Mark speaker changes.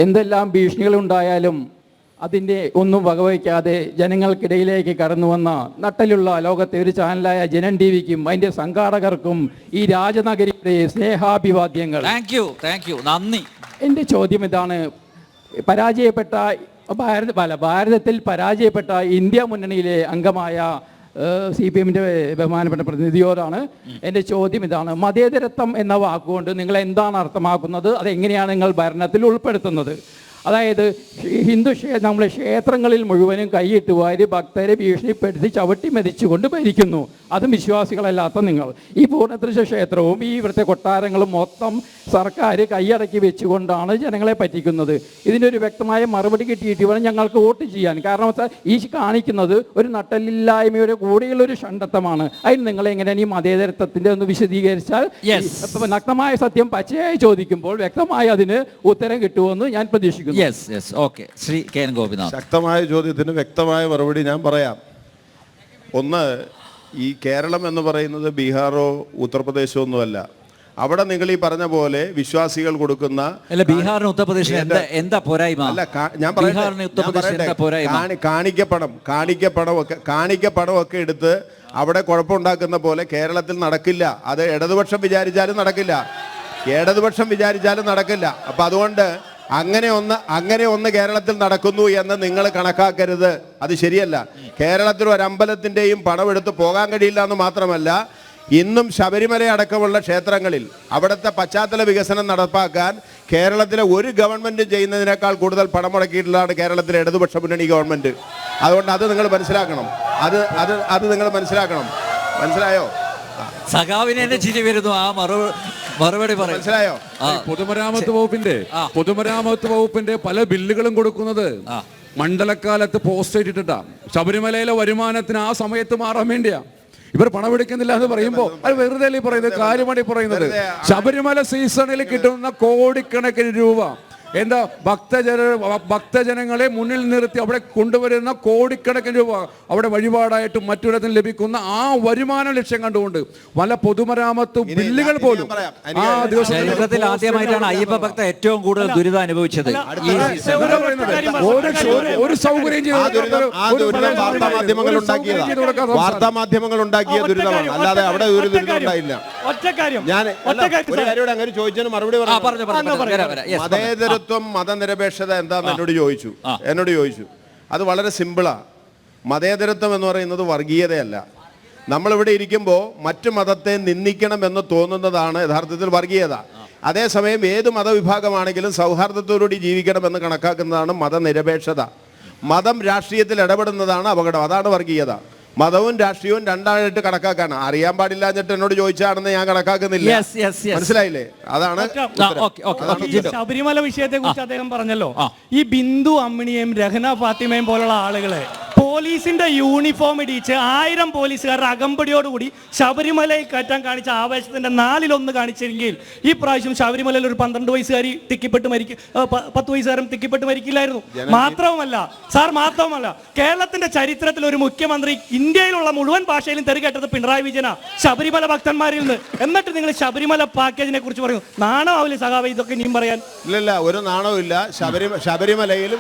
Speaker 1: എന്തെല്ലാം ഭീഷണികളുണ്ടായാലും അതിൻ്റെ ഒന്നും വകവയ്ക്കാതെ ജനങ്ങൾക്കിടയിലേക്ക് കടന്നു വന്ന നട്ടലുള്ള ലോകത്തെ ഒരു ചാനലായ ജനൻ ടി വിക്കും അതിൻ്റെ സംഘാടകർക്കും ഈ രാജനഗരിയുടെ സ്നേഹാഭിവാദ്യങ്ങൾ.
Speaker 2: താങ്ക് യു, നന്ദി.
Speaker 1: എൻ്റെ ചോദ്യം ഇതാണ്. ഭാരതത്തിൽ പരാജയപ്പെട്ട ഇന്ത്യ മുന്നണിയിലെ അംഗമായ CPM-ൻ്റെ ബഹുമാനപ്പെട്ട പ്രതിനിധിയോടാണ് എൻ്റെ ചോദ്യം ഇതാണ്. മതേതരത്വം എന്ന വാക്കുകൊണ്ട് നിങ്ങൾ എന്താണ് അർത്ഥമാക്കുന്നത്? അതെങ്ങനെയാണ് നിങ്ങൾ ഭരണത്തിൽ ഉൾപ്പെടുത്തുന്നത്? അതായത് നമ്മുടെ ക്ഷേത്രങ്ങളിൽ മുഴുവനും കൈയിട്ട് വാരി ഭക്തരെ ഭീഷണിപ്പെടുത്തി ചവിട്ടി മെതിച്ചുകൊണ്ട് ഭരിക്കുന്നു. അതും വിശ്വാസികളല്ലാത്ത നിങ്ങൾ. ഈ പൂർണ്ണതൃശ ക്ഷേത്രവും ഈ ഇവിടുത്തെ കൊട്ടാരങ്ങളും മൊത്തം സർക്കാർ കൈയടക്കി വെച്ചുകൊണ്ടാണ് ജനങ്ങളെ പറ്റിക്കുന്നത്. ഇതിൻ്റെ ഒരു വ്യക്തമായ മറുപടി കിട്ടിയിട്ട് വേണം ഞങ്ങൾക്ക് വോട്ട് ചെയ്യാൻ. കാരണം ഈ കാണിക്കുന്നത് ഒരു നട്ടലില്ലായ്മയുടെ കൂടിയുള്ളൊരു ഷണ്ടത്വമാണ്. അതിന് നിങ്ങൾ എങ്ങനെയാണ് ഈ മതേതരത്വത്തിൻ്റെ ഒന്ന് വിശദീകരിച്ചാൽ? നഗ്നമായ സത്യം പച്ചയായി ചോദിക്കുമ്പോൾ വ്യക്തമായി അതിന് ഉത്തരം കിട്ടുമെന്ന് ഞാൻ പ്രതീക്ഷിക്കുന്നു.
Speaker 2: Shri K N Gopinath.
Speaker 3: ശക്തമായ ചോദ്യത്തിന് വ്യക്തമായ മറുപടി ഞാൻ പറയാം. ഒന്ന്, ഈ കേരളം എന്ന് പറയുന്നത് ബീഹാറോ ഉത്തർപ്രദേശോ ഒന്നുമല്ല. അവിടെ നിങ്ങൾ ഈ പറഞ്ഞ പോലെ വിശ്വാസികൾ കൊടുക്കുന്ന
Speaker 2: ബീഹാറിന് ഉത്തർപ്രദേശിന് എന്താ പോരായ്മ?
Speaker 3: അല്ല, ഞാൻ കാണിക്കപ്പണമൊക്കെ എടുത്ത് അവിടെ കുഴപ്പമുണ്ടാക്കുന്ന പോലെ കേരളത്തിൽ നടക്കില്ല. അത് ഇടതുപക്ഷം വിചാരിച്ചാലും നടക്കില്ല. അപ്പൊ അതുകൊണ്ട് അങ്ങനെ ഒന്ന് കേരളത്തിൽ നടക്കുന്നു എന്ന് നിങ്ങൾ കണക്കാക്കരുത്. അത് ശരിയല്ല. കേരളത്തിൽ ഒരു അമ്പലത്തിൻ്റെയും പണമെടുത്ത് പോകാൻ കഴിയില്ല എന്ന് മാത്രമല്ല, ഇന്നും ശബരിമല അടക്കമുള്ള ക്ഷേത്രങ്ങളിൽ അവിടുത്തെ പശ്ചാത്തല വികസനം നടപ്പാക്കാൻ കേരളത്തിലെ ഒരു ഗവൺമെൻറ്റും ചെയ്യുന്നതിനേക്കാൾ കൂടുതൽ പണം മുടക്കിയിട്ടുള്ളതാണ് കേരളത്തിലെ ഇടതുപക്ഷ മുന്നണി ഗവൺമെൻറ്. അതുകൊണ്ട് അത് നിങ്ങൾ മനസ്സിലാക്കണം. അത് നിങ്ങൾ മനസ്സിലാക്കണം. മനസ്സിലായോ?
Speaker 2: സഖാവിനെ ചിരി വരുന്നു. ആ മറുപടി മനസ്സിലായോ?
Speaker 4: പൊതുമരാമത്ത് വകുപ്പിന്റെ പല ബില്ലുകളും കൊടുക്കുന്നത് മണ്ഡലക്കാലത്ത് പോസ്റ്റ് ഇട്ടിട്ടാ. ശബരിമലയിലെ വരുമാനത്തിന് ആ സമയത്ത് മാറാൻ വേണ്ടിയാ. ഇവർ പണമെടുക്കുന്നില്ല എന്ന് പറയുമ്പോൾ അത് വെറുതെ പറയുന്നത്, കാര്യമായി പറയുന്നത്. ശബരിമല സീസണിൽ കിട്ടുന്ന കോടിക്കണക്കിന് രൂപ എന്താ ഭക്തജനങ്ങളെ മുന്നിൽ നിർത്തി അവിടെ കൊണ്ടുവരുന്ന കോടിക്കണക്കിന് രൂപ അവിടെ വഴിപാടായിട്ടും മറ്റൊരിടത്തും ലഭിക്കുന്ന ആ വരുമാന ലക്ഷ്യം കണ്ടുകൊണ്ട് പല പൊതുമരാമത്ത് ബില്ലുകൾ പോലും ആ ദിവസം
Speaker 2: ചരിത്രത്തിൽ ആദ്യമായിട്ടാണ് അയ്യപ്പ ഭക്ത ഏറ്റവും കൂടുതൽ ദുരിതം അനുഭവിച്ചത്.
Speaker 4: ഒരു സൗകര്യം
Speaker 3: വാർത്താമാധ്യമങ്ങൾ ഉണ്ടാക്കിയ ദുരിതമാണ്, അല്ലാതെ അവിടെ ഒരു ദുരിതം ഉണ്ടായില്ല. ഞാൻ അങ്ങനെ ചോദിച്ചതിന് മറുപടി മതനിരപേക്ഷത എന്താന്ന് എന്നോട് ചോദിച്ചു. അത് വളരെ സിമ്പിളാ. മതേതരത്വം എന്ന് പറയുന്നത് വർഗീയതയല്ല. നമ്മളിവിടെ ഇരിക്കുമ്പോൾ മറ്റു മതത്തെ നിന്ദിക്കണം എന്ന് തോന്നുന്നതാണ് യഥാർത്ഥത്തിൽ വർഗീയത. അതേസമയം ഏത് മതവിഭാഗമാണെങ്കിലും സൗഹാർദ്ദത്തോടുകൂടി ജീവിക്കണമെന്ന് കണക്കാക്കുന്നതാണ് മതനിരപേക്ഷത. മതം രാഷ്ട്രീയത്തിൽ ഇടപെടുന്നതാണ് അപകടം. അതാണ് വർഗീയത. മതവും രാഷ്ട്രീയവും രണ്ടായിട്ട് കണക്കാക്കാണ്. അറിയാൻ പാടില്ലാഞ്ഞിട്ട് എന്നോട് ചോദിച്ചാണെന്ന് ഞാൻ കണക്കാക്കുന്നില്ല. മനസ്സിലായില്ലേ? അതാണ്
Speaker 5: ശബരിമല വിഷയത്തെ കുറിച്ച് അദ്ദേഹം പറഞ്ഞല്ലോ. ഈ ബിന്ദു അമ്മിണിയെയും രഹന ഫാത്തിമയും പോലുള്ള ആളുകളെ പോലീസിന്റെ യൂണിഫോം ഇടിച്ച് 1000 പോലീസുകാരുടെ അകമ്പടിയോടുകൂടി ശബരിമലയിൽ കയറ്റാൻ കാണിച്ച ആവേശത്തിന്റെ 4/1 കാണിച്ചെങ്കിൽ ഈ പ്രാവശ്യം ശബരിമലയിൽ ഒരു 12 വയസ്സുകാരി തിക്കിപ്പെട്ട് 10 വയസ്സുകാരൻ തിക്കിപ്പെട്ട് മരിക്കില്ലായിരുന്നു. മാത്രവുമല്ല കേരളത്തിന്റെ ചരിത്രത്തിൽ ഒരു മുഖ്യമന്ത്രി ഇന്ത്യയിലുള്ള മുഴുവൻ ഭാഷയിലും തെറികേട്ടത് പിണറായി വിജയനാ, ശബരിമല ഭക്തന്മാരിൽ നിന്ന്. എന്നിട്ട് നിങ്ങൾ ശബരിമല പാക്കേജിനെ കുറിച്ച് പറയും. നാണമാവില്ലേ സഖാവേ ഇതൊക്കെ ഇനിയും പറയാൻ?
Speaker 3: ഇല്ല, ഒരു നാണവും ഇല്ല. ശബരിമലയിലും